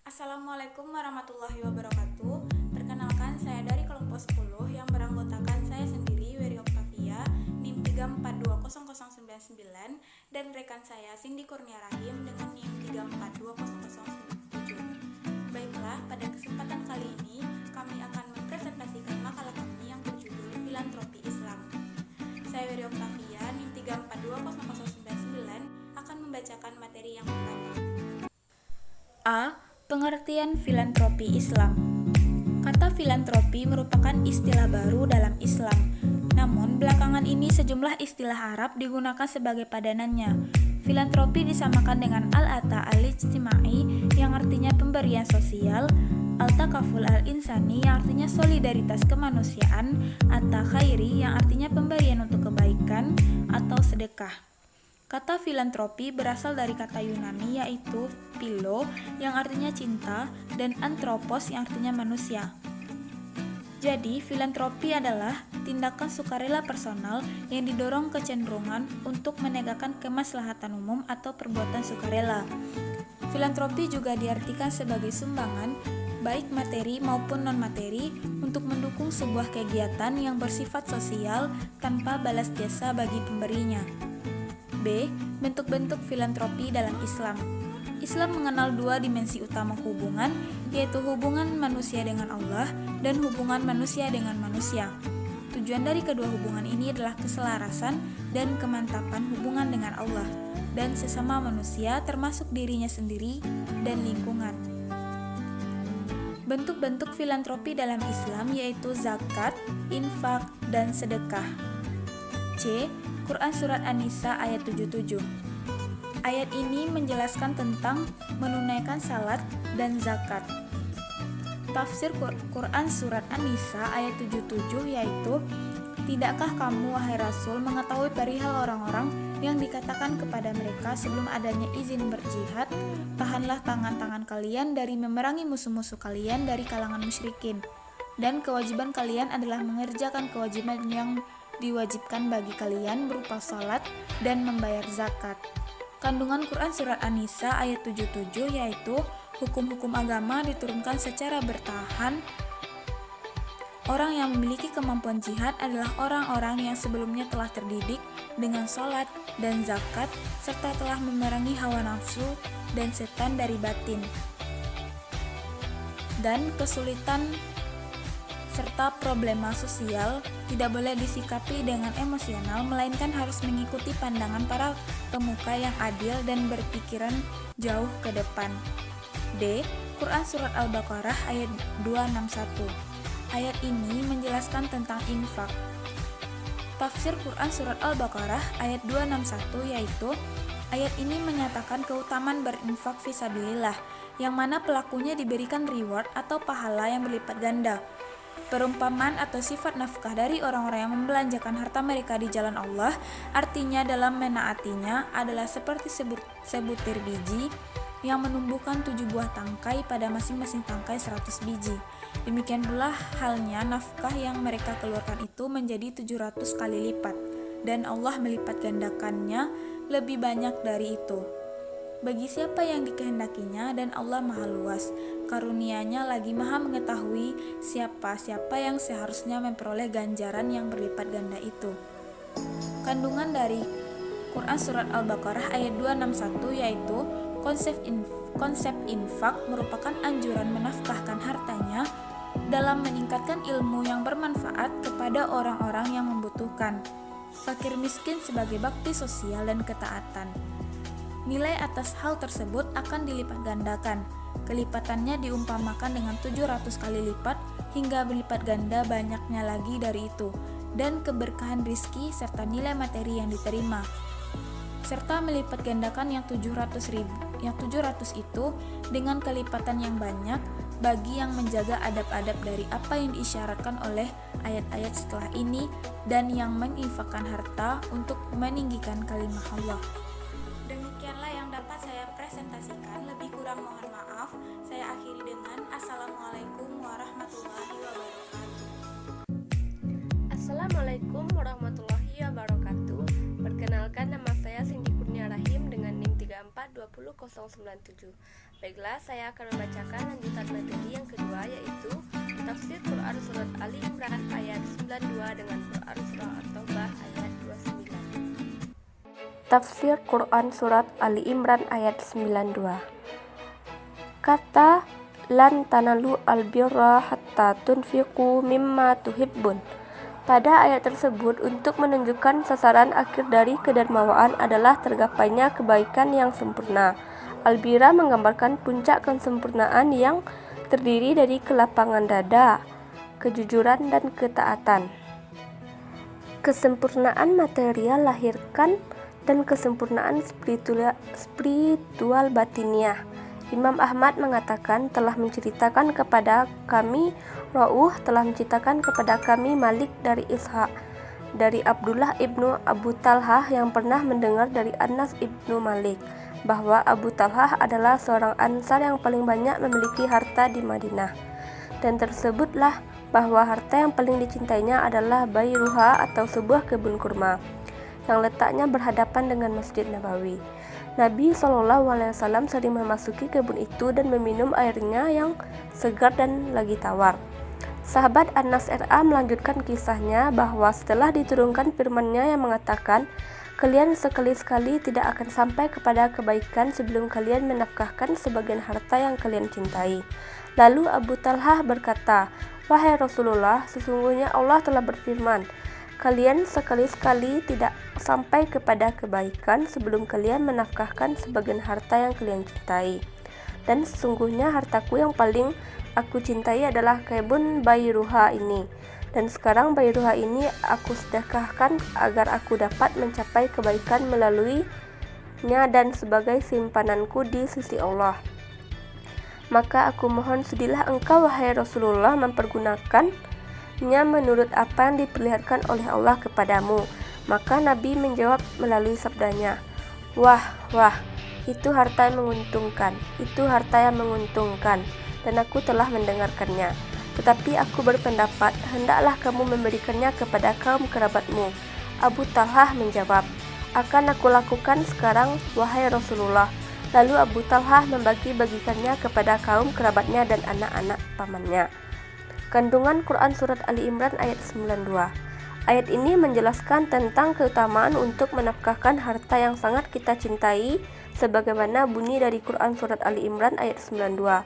Assalamualaikum warahmatullahi wabarakatuh. Perkenalkan, saya dari kelompok 10 yang beranggotakan saya sendiri, Weri Oktavia, NIM 3420099, dan rekan saya Cindy Kurnia Rahim dengan NIM 3420097. Baiklah, pada kesempatan kali ini kami akan mempresentasikan makalah kami yang berjudul Filantropi Islam. Saya Weri Oktavia, NIM 3420099, akan membacakan materi yang pertama. A. Pengertian filantropi Islam. Kata filantropi merupakan istilah baru dalam Islam. Namun, belakangan ini sejumlah istilah Arab digunakan sebagai padanannya. Filantropi disamakan dengan al-ata al-ijtimai yang artinya pemberian sosial, al-takaful al-insani yang artinya solidaritas kemanusiaan, at-takhairi yang artinya pemberian untuk kebaikan atau sedekah. Kata filantropi berasal dari kata Yunani yaitu philo yang artinya cinta dan anthropos yang artinya manusia. Jadi, filantropi adalah tindakan sukarela personal yang didorong kecenderungan untuk menegakkan kemaslahatan umum atau perbuatan sukarela. Filantropi juga diartikan sebagai sumbangan, baik materi maupun non-materi, untuk mendukung sebuah kegiatan yang bersifat sosial tanpa balas jasa bagi pemberinya. B. Bentuk-bentuk filantropi dalam Islam. Islam mengenal dua dimensi utama hubungan, yaitu hubungan manusia dengan Allah dan hubungan manusia dengan manusia. Tujuan dari kedua hubungan ini adalah keselarasan dan kemantapan hubungan dengan Allah dan sesama manusia termasuk dirinya sendiri dan lingkungan. Bentuk-bentuk filantropi dalam Islam yaitu zakat, infak, dan sedekah. C. Quran Surat An-Nisa ayat 77. Ayat ini menjelaskan tentang menunaikan salat dan zakat. Tafsir Quran Surat An-Nisa ayat 77 yaitu, "Tidakkah kamu, wahai Rasul, mengetahui perihal orang-orang yang dikatakan kepada mereka sebelum adanya izin berjihad, tahanlah tangan-tangan kalian dari memerangi musuh-musuh kalian dari kalangan musyrikin, dan kewajiban kalian adalah mengerjakan kewajiban yang diwajibkan bagi kalian berupa salat dan membayar zakat." Kandungan Quran Surat An-Nisa ayat 77 yaitu hukum-hukum agama diturunkan secara bertahan. Orang yang memiliki kemampuan jihad adalah orang-orang yang sebelumnya telah terdidik dengan salat dan zakat serta telah memerangi hawa nafsu dan setan dari batin dan kesulitan serta problema sosial tidak boleh disikapi dengan emosional, melainkan harus mengikuti pandangan para pemuka yang adil dan berpikiran jauh ke depan. D. Quran Surat Al-Baqarah ayat 261. Ayat ini menjelaskan tentang infak. Tafsir Quran Surat Al-Baqarah ayat 261 yaitu, ayat ini menyatakan keutamaan berinfak fisabilillah, yang mana pelakunya diberikan reward atau pahala yang berlipat ganda. Perumpamaan atau sifat nafkah dari orang-orang yang membelanjakan harta mereka di jalan Allah, artinya dalam menaatinya adalah seperti sebutir biji yang menumbuhkan 7 buah tangkai pada masing-masing tangkai 100 biji. Demikian pula halnya nafkah yang mereka keluarkan itu menjadi 700 kali lipat, dan Allah melipat gandakannya lebih banyak dari itu. Bagi siapa yang dikehendakinya, dan Allah maha luas karunia-Nya lagi maha mengetahui siapa-siapa yang seharusnya memperoleh ganjaran yang berlipat ganda itu. Kandungan dari Quran Surat Al-Baqarah ayat 261 yaitu konsep infak merupakan anjuran menafkahkan hartanya dalam meningkatkan ilmu yang bermanfaat kepada orang-orang yang membutuhkan, fakir miskin sebagai bakti sosial dan ketaatan. Nilai atas hal tersebut akan dilipat gandakan. Kelipatannya diumpamakan dengan 700 kali lipat hingga berlipat ganda banyaknya lagi dari itu, dan keberkahan rizki serta nilai materi yang diterima. Serta melipat gandakan yang 700 itu dengan kelipatan yang banyak bagi yang menjaga adab-adab dari apa yang diisyaratkan oleh ayat-ayat setelah ini dan yang menginfakkan harta untuk meninggikan kalimah Allah. Demikianlah yang dapat saya presentasikan, lebih kurang mohon maaf. Saya akhiri dengan Assalamualaikum warahmatullahi wabarakatuh. Assalamualaikum warahmatullahi 097. Baiklah, saya akan membacakan lanjutan materi yang kedua, yaitu Tafsir Quran Surat Ali Imran ayat 92 dengan Quran Surah At-Taubah ayat 29. Tafsir Quran Surat Ali Imran ayat 92. Kata lan tanalu albirra hatta tunfiqu mimma tuhibbun. Pada ayat tersebut untuk menunjukkan sasaran akhir dari kedermawaan adalah tergapainya kebaikan yang sempurna. Albira menggambarkan puncak kesempurnaan yang terdiri dari kelapangan dada, kejujuran dan ketaatan. Kesempurnaan material lahirkan dan kesempurnaan spiritual batiniah. Imam Ahmad mengatakan telah menceritakan kepada kami Rauh telah menceritakan kepada kami Malik dari Ishaq dari Abdullah ibnu Abu Talhah yang pernah mendengar dari Anas ibnu Malik bahwa Abu Talhah adalah seorang Ansar yang paling banyak memiliki harta di Madinah, dan tersebutlah bahwa harta yang paling dicintainya adalah Bayruha atau sebuah kebun kurma yang letaknya berhadapan dengan Masjid Nabawi. Nabi SAW sering memasuki kebun itu dan meminum airnya yang segar dan lagi tawar. Sahabat Anas R.A. melanjutkan kisahnya bahwa setelah diturunkan firman-Nya yang mengatakan, kalian sekali-sekali tidak akan sampai kepada kebaikan sebelum kalian menafkahkan sebagian harta yang kalian cintai. Lalu Abu Talhah berkata, wahai Rasulullah, sesungguhnya Allah telah berfirman, kalian sekali-sekali tidak sampai kepada kebaikan sebelum kalian menafkahkan sebagian harta yang kalian cintai. Dan sesungguhnya hartaku yang paling aku cintai adalah kebun Bayruha ini. Dan sekarang Bayruha ini aku sedekahkan agar aku dapat mencapai kebaikan melaluinya dan sebagai simpananku di sisi Allah. Maka aku mohon sudilah engkau wahai Rasulullah mempergunakannya menurut apa yang diperlihatkan oleh Allah kepadamu. Maka Nabi menjawab melalui sabdanya, wah, itu harta yang menguntungkan, dan aku telah mendengarkannya. Tetapi aku berpendapat, hendaklah kamu memberikannya kepada kaum kerabatmu. Abu Talhah menjawab, akan aku lakukan sekarang, wahai Rasulullah. Lalu Abu Talhah membagi-bagikannya kepada kaum kerabatnya dan anak-anak pamannya. Kandungan Quran Surat Ali Imran ayat 92. Ayat ini menjelaskan tentang keutamaan untuk menafkahkan harta yang sangat kita cintai, sebagaimana bunyi dari Quran Surat Ali Imran ayat 92.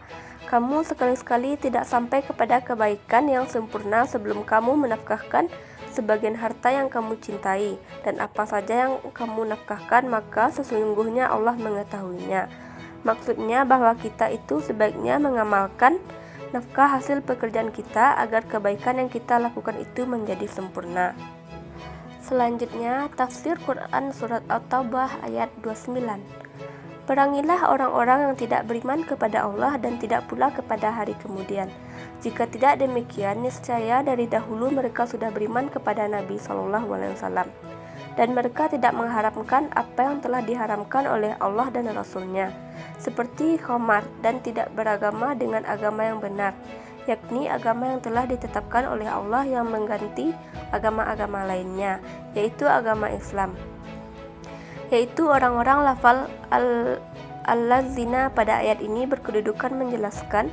Kamu sekali-sekali tidak sampai kepada kebaikan yang sempurna sebelum kamu menafkahkan sebagian harta yang kamu cintai, dan apa saja yang kamu nafkahkan maka sesungguhnya Allah mengetahuinya. Maksudnya bahwa kita itu sebaiknya mengamalkan nafkah hasil pekerjaan kita agar kebaikan yang kita lakukan itu menjadi sempurna. Selanjutnya, tafsir Quran Surat At-Taubah ayat 29. Perangilah orang-orang yang tidak beriman kepada Allah dan tidak pula kepada hari kemudian. Jika tidak demikian, niscaya dari dahulu mereka sudah beriman kepada Nabi SAW, dan mereka tidak mengharamkan apa yang telah diharamkan oleh Allah dan Rasul-Nya, seperti khamar, dan tidak beragama dengan agama yang benar, yakni agama yang telah ditetapkan oleh Allah yang mengganti agama-agama lainnya, yaitu agama Islam. Yaitu orang-orang lafal al-lazina pada ayat ini berkedudukan menjelaskan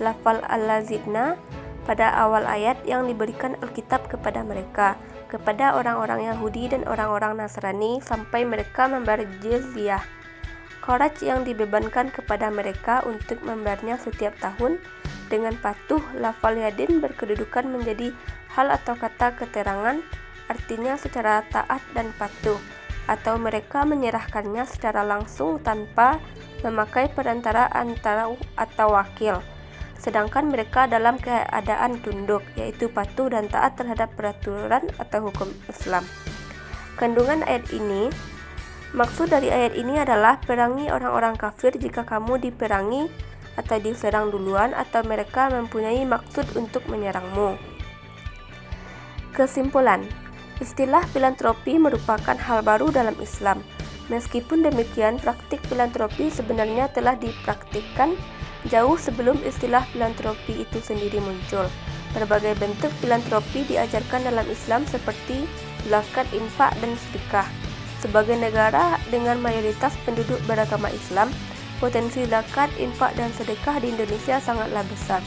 lafal al-lazina pada awal ayat yang diberikan Alkitab kepada mereka, kepada orang-orang Yahudi dan orang-orang Nasrani sampai mereka membayar jizyah, kharaj yang dibebankan kepada mereka untuk membayarnya setiap tahun dengan patuh. Lafal yadin berkedudukan menjadi hal atau kata keterangan, artinya secara taat dan patuh, atau mereka menyerahkannya secara langsung tanpa memakai perantara atau wakil, sedangkan mereka dalam keadaan tunduk, yaitu patuh dan taat terhadap peraturan atau hukum Islam. Kandungan ayat ini, maksud dari ayat ini adalah perangi orang-orang kafir jika kamu diperangi atau diserang duluan atau mereka mempunyai maksud untuk menyerangmu. Kesimpulan, istilah filantropi merupakan hal baru dalam Islam. Meskipun demikian, praktik filantropi sebenarnya telah dipraktikkan jauh sebelum istilah filantropi itu sendiri muncul. Berbagai bentuk filantropi diajarkan dalam Islam seperti zakat, infak, dan sedekah. Sebagai negara dengan mayoritas penduduk beragama Islam, Potensi zakat, infak, dan sedekah di Indonesia sangatlah besar.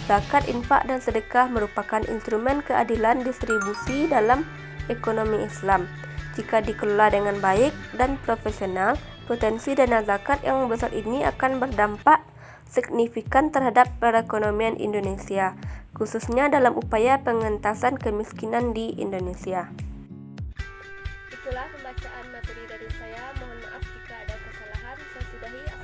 Zakat, infak, dan sedekah merupakan instrumen keadilan distribusi dalam ekonomi Islam. Jika dikelola dengan baik dan profesional, potensi dana zakat yang besar ini akan berdampak signifikan terhadap perekonomian Indonesia, khususnya dalam upaya pengentasan kemiskinan di Indonesia. Itulah pembacaan materi dari saya. Mohon maaf jika ada kesalahan. Saya sudahi.